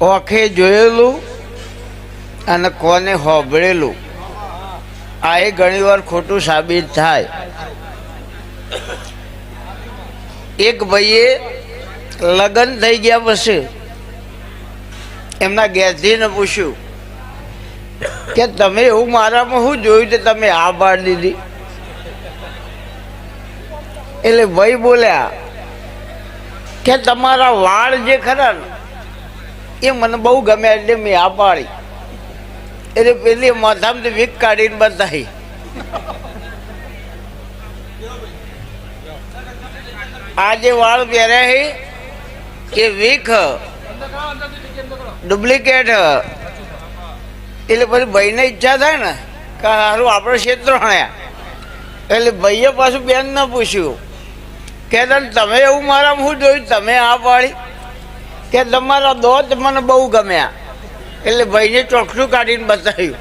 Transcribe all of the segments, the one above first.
ઓખે જોયેલું અને કોને હોભળેલું આ એ ઘણી વાર ખોટું સાબિત થાય. એક ભાઈએ લગ્ન થઈ ગયા પછી એમના ઘેરથીને પૂછ્યું કે તમે એવું મારામાં શું જોયું કે તમે આ પાડી દીધી? એટલે ભાઈ બોલ્યા કે તમારા વાળ જે ખરા ને એ મને બહુ ગમે એટલે મેં આ પાડી. એટલે પેલી માથામાંથી વીક કાઢીને બતાવી. આ જે વાળ પહેર્યા છે એ વીક ડુપ્લિકેટ. એટલે પછી ભાઈને ઈચ્છા થાય ને કે સારું આપણે ક્ષેત્ર હણ્યા. એટલે ભાઈએ પાછું બેન ન પૂછ્યું કે તમે એવું મારામાં શું જોયું તમે આ પાડી? કે તમારા દોત મને બહુ ગમ્યા. એટલે ભાઈને ચોકઠું કાઢીને બતાવ્યું.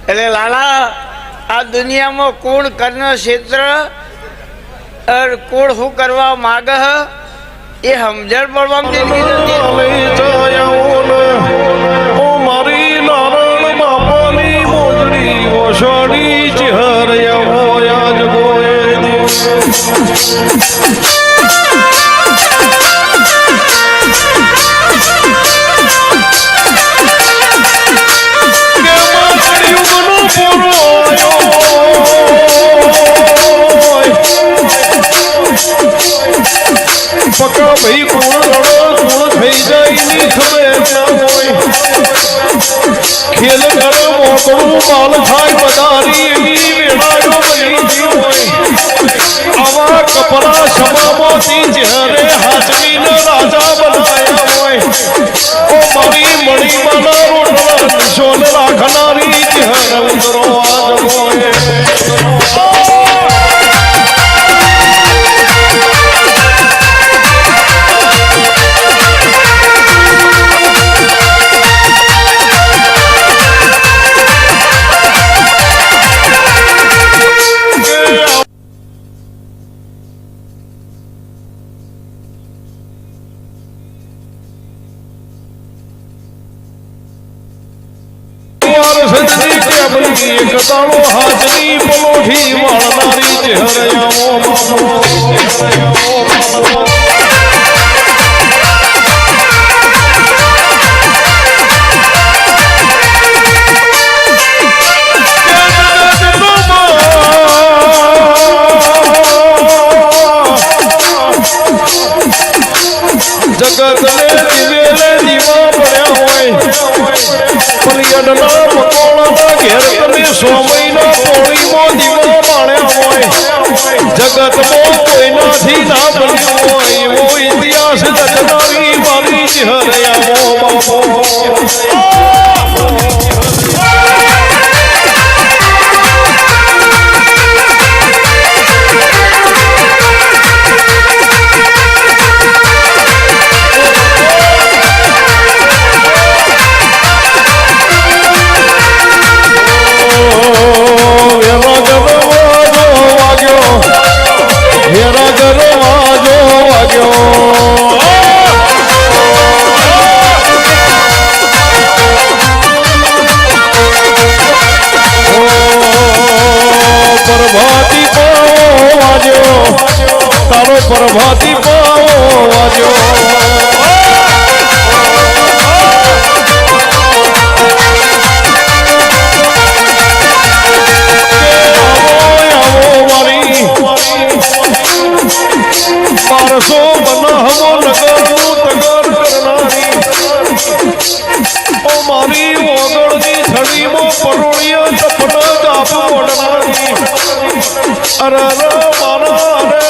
એટલે લાલા આ દુનિયામાં કોણ કર્ણ ક્ષેત્ર કોણ શું કરવા માગે એ સમજણ પડવામાં પકા ભાઈ કોણ રડો કોણ થઈ જાય ની ખબર હોય. ખેલ કરે મોકળું માલ થાય પધારી એવી વેળાયો બની ગઈ હોય. આવા કપડા સમામાંથી ચહેરે હાજરીને રાજા બનાયા હોય. ઓ મારી મણીમાના રોટલા નિશોન રાખનારી ચહેરે ઉતરો આજ હોય. કતાળો હાજરી પલોઠી વાળનારી ચહેરયાઓ જગતને દિવેલે દીવા પડ્યા હોય. પર્યટના પકોડા ઘેર તમે 100 મહિના પોળીમાં દીવા માણ્યા હોય. જગતમાં કોઈનાથી ના બન્યું હોય એવો ઇતિહાસ રચનારી મારી ચહેરયાઓ બાપો. પ્રભાતી પાવો વાજો. મારસો બનાવો નગરનું તગર કરનારી. ઓ મારી ઓગળની થળીમાં પરોળિયા ચપટા જાપ ઓઢનારી. અરે મારા અરે